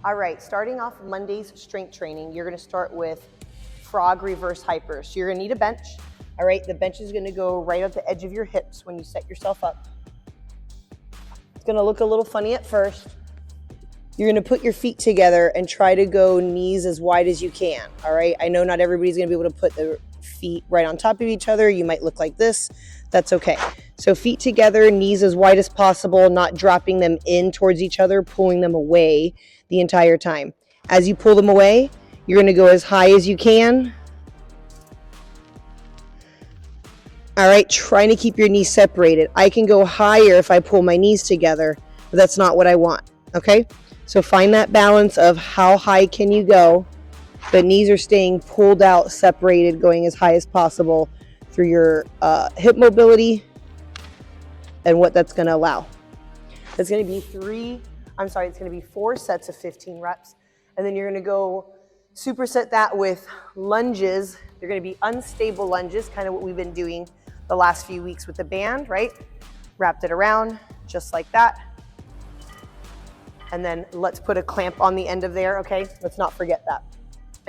All right, starting off Monday's strength training, you're gonna start with frog reverse hyper. So you're gonna need a bench. All right, the bench is gonna go right at the edge of your hips when you set yourself up. It's gonna look a little funny at first. You're gonna put your feet together and try to go knees as wide as you can, all right? I know not everybody's gonna be able to put their feet right on top of each other. You might look like this, that's okay. So feet together, knees as wide as possible, not dropping them in towards each other, pulling them away the entire time. As you pull them away, you're gonna go as high as you can. All right, trying to keep your knees separated. I can go higher if I pull my knees together, but that's not what I want, okay? So find that balance of how high can you go, but knees are staying pulled out, separated, going as high as possible through your hip mobility and what that's gonna allow. It's gonna be it's gonna be 4 sets of 15 reps. And then you're gonna go superset that with lunges. They're gonna be unstable lunges, kind of what we've been doing the last few weeks with the band, right? Wrapped it around, just like that. And then let's put a clamp on the end of there, okay? Let's not forget that.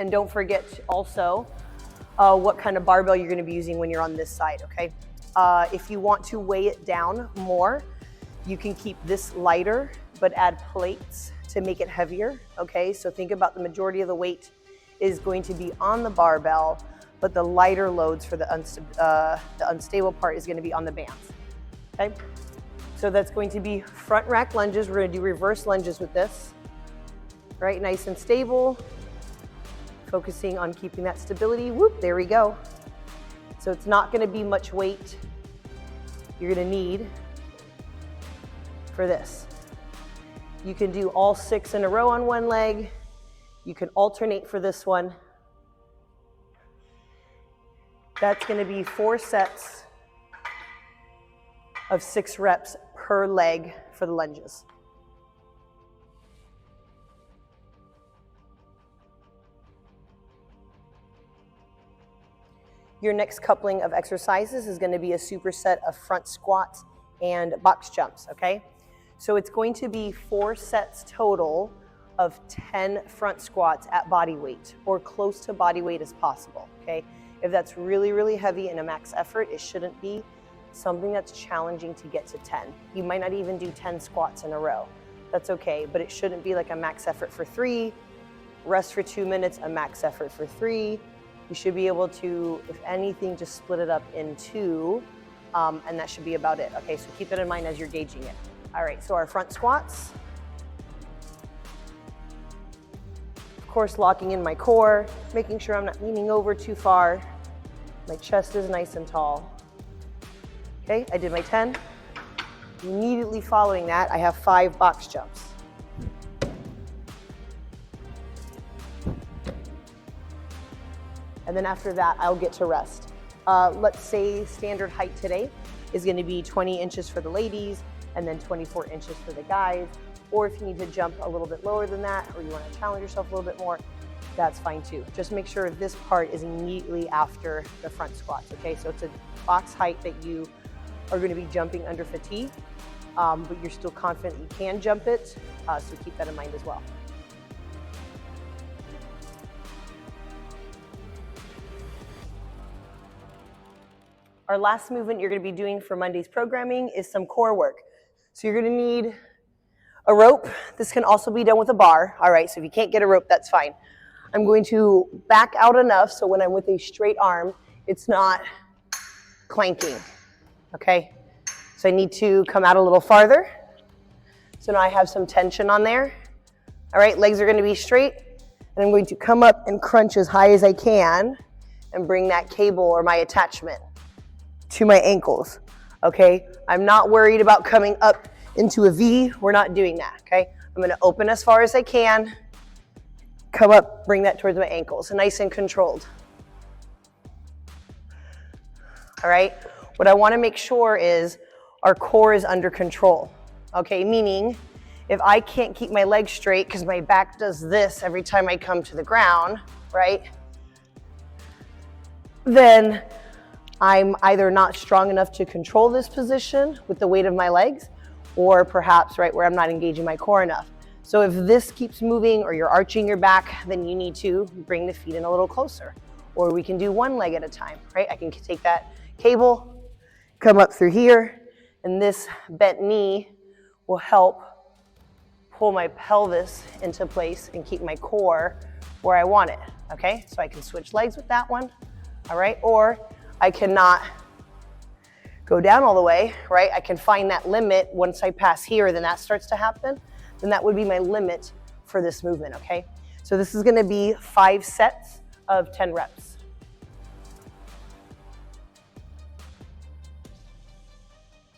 And don't forget also what kind of barbell you're gonna be using when you're on this side, okay? If you want to weigh it down more, you can keep this lighter, but add plates to make it heavier, okay? So think about the majority of the weight is going to be on the barbell, but the lighter loads for the unstable part is gonna be on the bands, okay? So that's going to be front rack lunges. We're gonna do reverse lunges with this, right? Nice and stable, focusing on keeping that stability. Whoop, there we go. So it's not gonna be much weight you're gonna need for this. You can do all 6 in a row on one leg. You can alternate for this one. That's gonna be 4 sets of 6 reps per leg for the lunges. Your next coupling of exercises is gonna be a superset of front squats and box jumps, okay? So it's going to be 4 sets total of 10 front squats at body weight or close to body weight as possible, okay? If that's really, really heavy and a max effort, it shouldn't be something that's challenging to get to 10. You might not even do 10 squats in a row. That's okay, but it shouldn't be like a max effort for 3, rest for 2 minutes, a max effort for 3. You should be able to, if anything, just split it up in 2, and that should be about it. Okay, so keep it in mind as you're gauging it. All right, so our front squats. Of course, locking in my core, making sure I'm not leaning over too far. My chest is nice and tall. Okay, I did my 10. Immediately following that, I have 5 box jumps. And then after that, I'll get to rest. Let's say standard height today is gonna be 20 inches for the ladies and then 24 inches for the guys. Or if you need to jump a little bit lower than that, or you wanna challenge yourself a little bit more, that's fine too. Just make sure this part is immediately after the front squats, okay? So it's a box height that you are gonna be jumping under fatigue, but you're still confident you can jump it, so keep that in mind as well. Our last movement you're gonna be doing for Monday's programming is some core work. So you're gonna need a rope. This can also be done with a bar. All right, so if you can't get a rope, that's fine. I'm going to back out enough so when I'm with a straight arm, it's not clanking, okay? So I need to come out a little farther. So now I have some tension on there. All right, legs are gonna be straight, and I'm going to come up and crunch as high as I can and bring that cable or my attachment to my ankles, okay? I'm not worried about coming up into a V. We're not doing that, okay? I'm gonna open as far as I can, come up, bring that towards my ankles, nice and controlled. All right, what I wanna make sure is our core is under control, okay? Meaning, if I can't keep my legs straight because my back does this every time I come to the ground, right? Then I'm either not strong enough to control this position with the weight of my legs, or perhaps, right, where I'm not engaging my core enough. So if this keeps moving or you're arching your back, then you need to bring the feet in a little closer. Or we can do one leg at a time, right? I can take that cable, come up through here, and this bent knee will help pull my pelvis into place and keep my core where I want it, okay? So I can switch legs with that one, all right? Or I cannot go down all the way, right? I can find that limit. Once I pass here, then that starts to happen. Then that would be my limit for this movement, okay? So this is gonna be 5 sets of 10 reps.